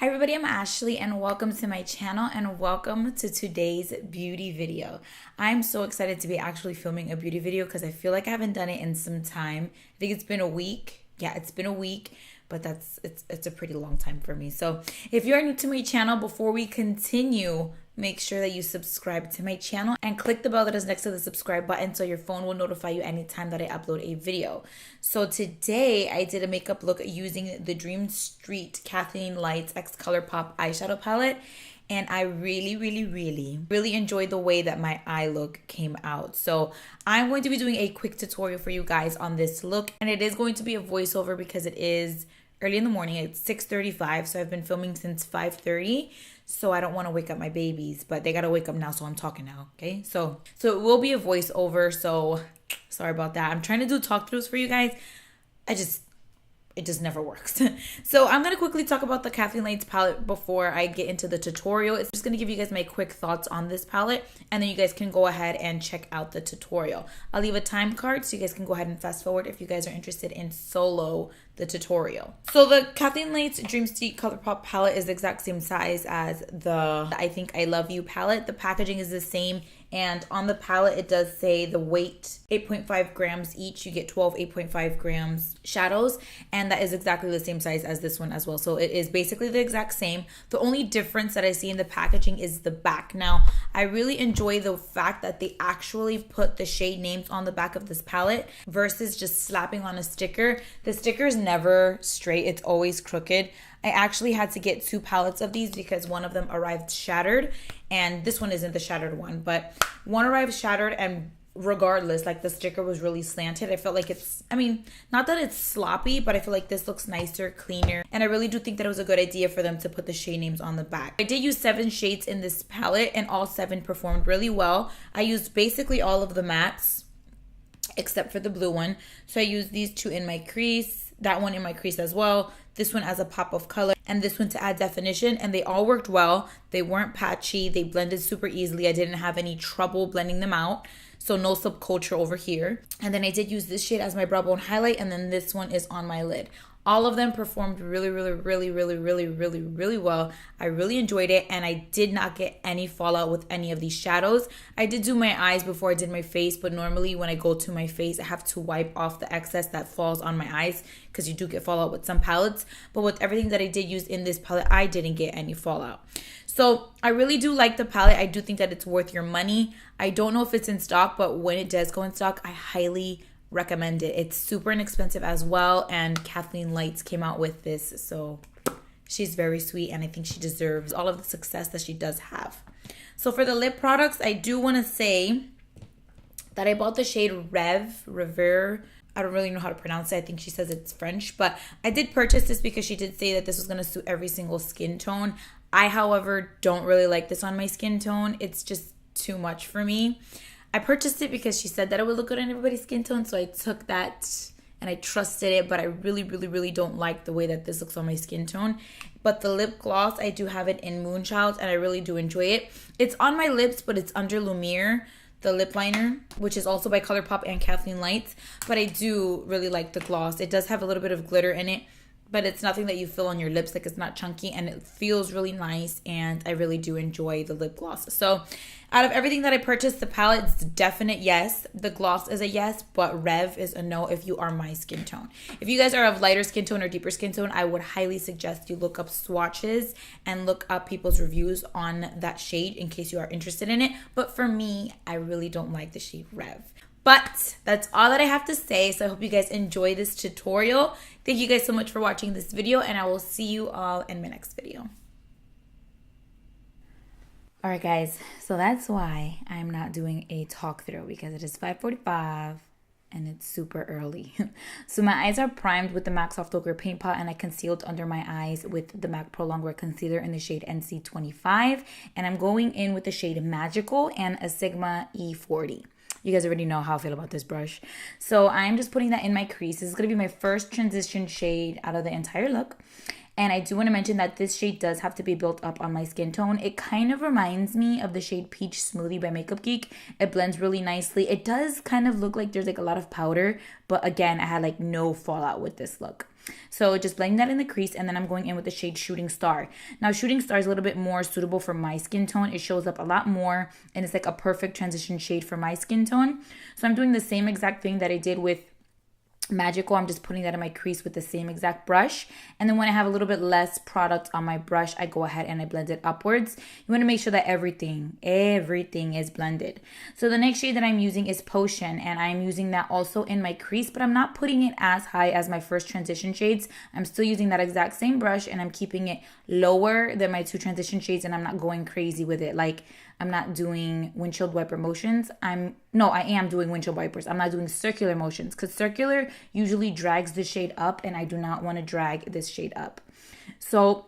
Hi everybody, I'm Ashley and welcome to my channel and welcome to today's beauty video. I'm so excited to be actually filming a beauty video because I feel like I haven't done it in some time. I think it's been a week. Yeah, it's been a week, but it's a pretty long time for me. So if you're new to my channel, before we continue, make sure that you subscribe to my channel and click the bell that is next to the subscribe button so your phone will notify you anytime that I upload a video. So today I did a makeup look using the Dream Street Kathleenlights X Colourpop eyeshadow palette. And I really enjoyed the way that my eye look came out. So I'm going to be doing a quick tutorial for you guys on this look. And it is going to be a voiceover because it is early in the morning. It's 6:35, so I've been filming since 5:30. So I don't want to wake up my babies, but they got to wake up now, so I'm talking now, okay? So it will be a voiceover, so sorry about that. I'm trying to do talk throughs for you guys. It just never works. So I'm going to quickly talk about the Kathleenlights palette before I get into the tutorial. It's just going to give you guys my quick thoughts on this palette, and then you guys can go ahead and check out the tutorial. I'll leave a time card so you guys can go ahead and fast forward if you guys are interested in solo the tutorial. So the Kathleenlights Dream Street Colourpop palette is the exact same size as the I Think I Love You palette. The packaging is the same. And on the palette, it does say the weight, 8.5 grams each. You get 12 8.5 grams shadows. And that is exactly the same size as this one as well. So it is basically the exact same. The only difference that I see in the packaging is the back. Now, I really enjoy the fact that they actually put the shade names on the back of this palette versus just slapping on a sticker. The sticker is never straight. It's always crooked. I actually had to get 2 palettes of these because one of them arrived shattered, and this one isn't the shattered one, but one arrived shattered, and regardless, like, the sticker was really slanted. I felt like not that it's sloppy, but I feel like this looks nicer, cleaner, and I really do think that it was a good idea for them to put the shade names on the back. I did use 7 shades in this palette, and all 7 performed really well. I used basically all of the mattes except for the blue one. So I used these 2 in my crease, that one in my crease as well, this one as a pop of color, and this one to add definition, and they all worked well. They weren't patchy. They blended super easily. I didn't have any trouble blending them out. So no subculture over here. And then I did use this shade as my brow bone highlight, and then this one is on my lid. All of them performed really well. I really enjoyed it, and I did not get any fallout with any of these shadows. I did do my eyes before I did my face, but normally when I go to my face, I have to wipe off the excess that falls on my eyes because you do get fallout with some palettes. But with everything that I did use in this palette, I didn't get any fallout. So I really do like the palette. I do think that it's worth your money. I don't know if it's in stock, but when it does go in stock, I highly recommend it. It's super inexpensive as well, and Kathleenlights came out with this, so she's very sweet, and I think she deserves all of the success that she does have. So for the lip products, I do want to say that I bought the shade Revere. I don't really know how to pronounce it. I think she says it's French, but I did purchase this because she did say that this was going to suit every single skin tone. I, however, don't really like this on my skin tone. It's just too much for me. I purchased it because she said that it would look good on everybody's skin tone, so I took that and I trusted it, but I really don't like the way that this looks on my skin tone. But the lip gloss, I do have it in Moonchild, and I really do enjoy it. It's on my lips, but it's under Lumiere, the lip liner, which is also by Colourpop and Kathleenlights, but I do really like the gloss. It does have a little bit of glitter in it, but it's nothing that you feel on your lips. Like, it's not chunky, and it feels really nice, and I really do enjoy the lip gloss. So out of everything that I purchased, the palette's definite yes. The gloss is a yes, but Rev is a no if you are my skin tone. If you guys are of lighter skin tone or deeper skin tone, I would highly suggest you look up swatches and look up people's reviews on that shade in case you are interested in it. But for me, I really don't like the shade Rev. But that's all that I have to say. So I hope you guys enjoy this tutorial. Thank you guys so much for watching this video, and I will see you all in my next video. Alright guys, so that's why I'm not doing a talk through, because it is 5:45 and it's super early. So my eyes are primed with the MAC Soft Ochre Paint Pot, and I concealed under my eyes with the MAC Pro Longwear Concealer in the shade NC25. And I'm going in with the shade Magical and a Sigma E40. You guys already know how I feel about this brush. So I'm just putting that in my crease. This is going to be my first transition shade out of the entire look. And I do want to mention that this shade does have to be built up on my skin tone. It kind of reminds me of the shade Peach Smoothie by Makeup Geek. It blends really nicely. It does kind of look like there's like a lot of powder, but again, I had like no fallout with this look. So just blending that in the crease, and then I'm going in with the shade Shooting Star. Now, Shooting Star is a little bit more suitable for my skin tone. It shows up a lot more, and it's like a perfect transition shade for my skin tone. So I'm doing the same exact thing that I did with Magical. I'm just putting that in my crease with the same exact brush. And then when I have a little bit less product on my brush, I go ahead and I blend it upwards. You want to make sure that everything is blended. So the next shade that I'm using is Potion, and I'm using that also in my crease, but I'm not putting it as high as my first transition shades. I'm still using that exact same brush, and I'm keeping it lower than my two transition shades, and I'm not going crazy with it. Like, I'm not doing windshield wiper motions. I am doing windshield wipers. I'm not doing circular motions, because circular usually drags the shade up, and I do not want to drag this shade up. So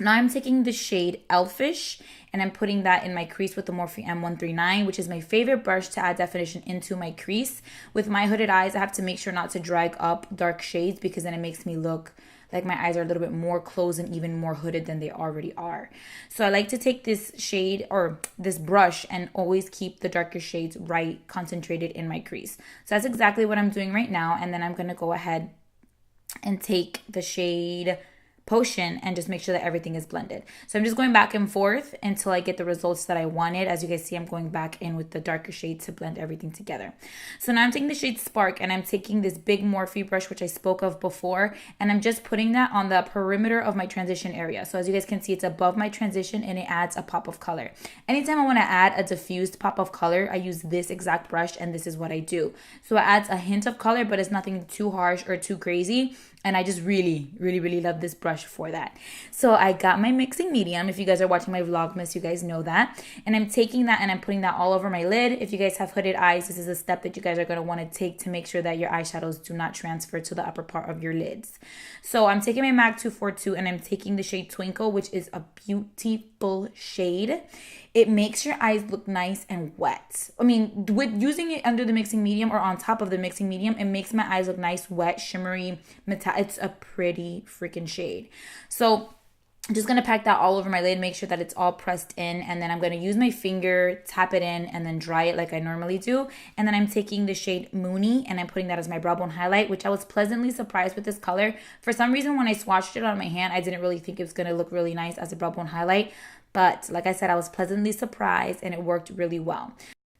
now I'm taking the shade Elfish, and I'm putting that in my crease with the Morphe M139, which is my favorite brush to add definition into my crease. With my hooded eyes, I have to make sure not to drag up dark shades, because then it makes me look like my eyes are a little bit more closed and even more hooded than they already are. So I like to take this shade or this brush and always keep the darker shades right concentrated in my crease. So that's exactly what I'm doing right now. And then I'm going to go ahead and take the shade Potion and just make sure that everything is blended. So I'm just going back and forth until I get the results that I wanted. As you guys see, I'm going back in with the darker shade to blend everything together. So now I'm taking the shade Spark, and I'm taking this big Morphe brush, which I spoke of before, and I'm just putting that on the perimeter of my transition area. So as you guys can see, it's above my transition, and it adds a pop of color. Anytime I want to add a diffused pop of color, I use this exact brush, and this is what I do. So it adds a hint of color, but it's nothing too harsh or too crazy. And I just really, really, really love this brush for that. So I got my mixing medium. If you guys are watching my Vlogmas, you guys know that. And I'm taking that and I'm putting that all over my lid. If you guys have hooded eyes, this is a step that you guys are going to want to take to make sure that your eyeshadows do not transfer to the upper part of your lids. So I'm taking my MAC 242 and I'm taking the shade Twinkle, which is a beautiful shade. It makes your eyes look nice and wet. I mean, with using it under the mixing medium or on top of the mixing medium, it makes my eyes look nice, wet, shimmery, metallic. It's a pretty freaking shade. So I'm just going to pack that all over my lid, make sure that it's all pressed in, and then I'm going to use my finger, tap it in, and then dry it like I normally do. And then I'm taking the shade Moony, and I'm putting that as my brow bone highlight, which I was pleasantly surprised with this color. For some reason, when I swatched it on my hand, I didn't really think it was going to look really nice as a brow bone highlight. But like I said, I was pleasantly surprised, and it worked really well.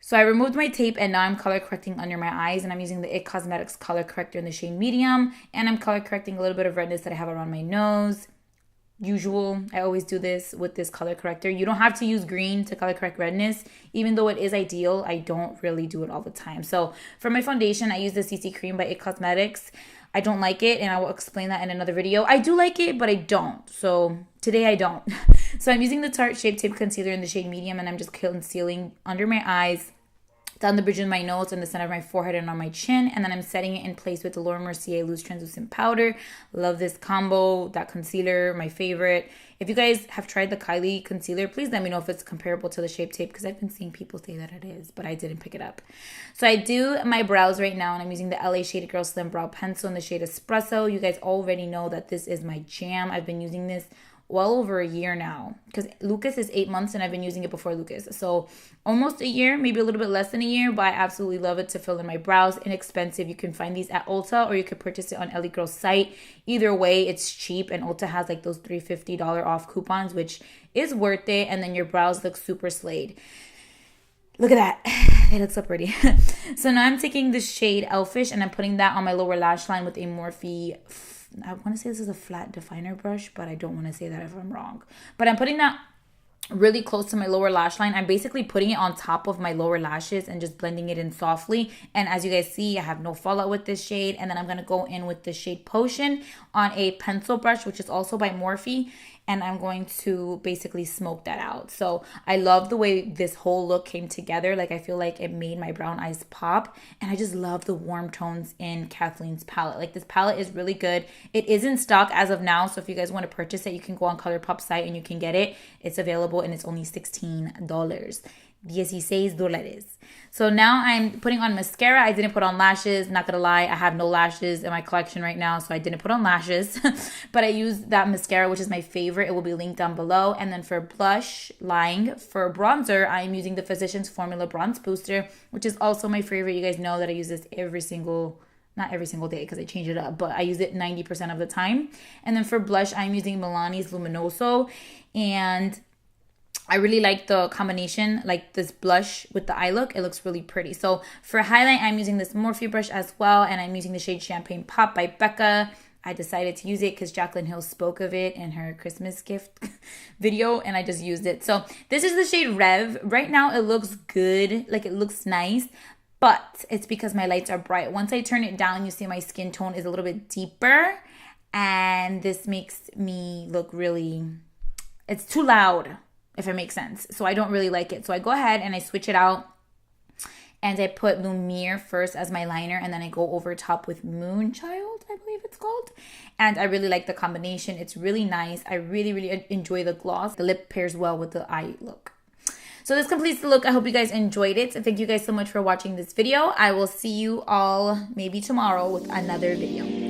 So I removed my tape, and now I'm color correcting under my eyes, and I'm using the IT Cosmetics color corrector in the shade Medium, and I'm color correcting a little bit of redness that I have around my nose. Usual, I always do this with this color corrector. You don't have to use green to color correct redness. Even though it is ideal, I don't really do it all the time. So for my foundation, I use the CC Cream by IT Cosmetics. I don't like it, and I will explain that in another video. I do like it, but I don't. So today I don't. So I'm using the Tarte Shape Tape Concealer in the shade Medium, and I'm just concealing under my eyes, down the bridge of my nose, and the center of my forehead, and on my chin. And then I'm setting it in place with the Laura Mercier Loose Translucent Powder. Love this combo, that concealer, my favorite. If you guys have tried the Kylie concealer, please let me know if it's comparable to the Shape Tape, because I've been seeing people say that it is, but I didn't pick it up. So I do my brows right now, and I'm using the LA Shady Girl Slim Brow Pencil in the shade Espresso. You guys already know that this is my jam. I've been using this well over a year now, because Lucas is 8 months and I've been using it before Lucas. So almost a year, maybe a little bit less than a year, but I absolutely love it to fill in my brows. Inexpensive. You can find these at Ulta, or you could purchase it on Ellie Girl's site. Either way, it's cheap, and Ulta has like those $350 off coupons, which is worth it. And then your brows look super slayed. Look at that. It looks so pretty. So now I'm taking the shade Elfish, and I'm putting that on my lower lash line with a Morphe, I want to say this is a flat definer brush, but I don't want to say that if I'm wrong. But I'm putting that really close to my lower lash line. I'm basically putting it on top of my lower lashes and just blending it in softly. And as you guys see, I have no fallout with this shade. And then I'm going to go in with the shade Potion on a pencil brush, which is also by Morphe. And I'm going to basically smoke that out. So I love the way this whole look came together. Like, I feel like it made my brown eyes pop. And I just love the warm tones in Kathleen's palette. Like, this palette is really good. It is in stock as of now. So if you guys want to purchase it, you can go on Colourpop site and you can get it. It's available, and it's only $16. $16. So now I'm putting on mascara. I didn't put on lashes. Not gonna lie, I have no lashes in my collection right now, so I didn't put on lashes. But I used that mascara, which is my favorite. It will be linked down below. And then for blush line, for bronzer, I'm using the Physicians Formula Bronze Booster, which is also my favorite. You guys know that I use this not every single day because I change it up, but I use it 90% of the time. And then for blush, I'm using Milani's Luminoso, and I really like the combination, like this blush with the eye look. It looks really pretty. So for highlight, I'm using this Morphe brush as well, and I'm using the shade Champagne Pop by Becca. I decided to use it because Jaclyn Hill spoke of it in her Christmas gift video, and I just used it. So this is the shade Rev. Right now, it looks good. Like, it looks nice, but it's because my lights are bright. Once I turn it down, you see my skin tone is a little bit deeper, and this makes me look really, it's too loud, if it makes sense. So I don't really like it. So I go ahead and I switch it out, and I put Lumiere first as my liner, and then I go over top with Moonchild, I believe it's called. And I really like the combination. It's really nice. I really, really enjoy the gloss. The lip pairs well with the eye look. So this completes the look. I hope you guys enjoyed it. Thank you guys so much for watching this video. I will see you all maybe tomorrow with another video.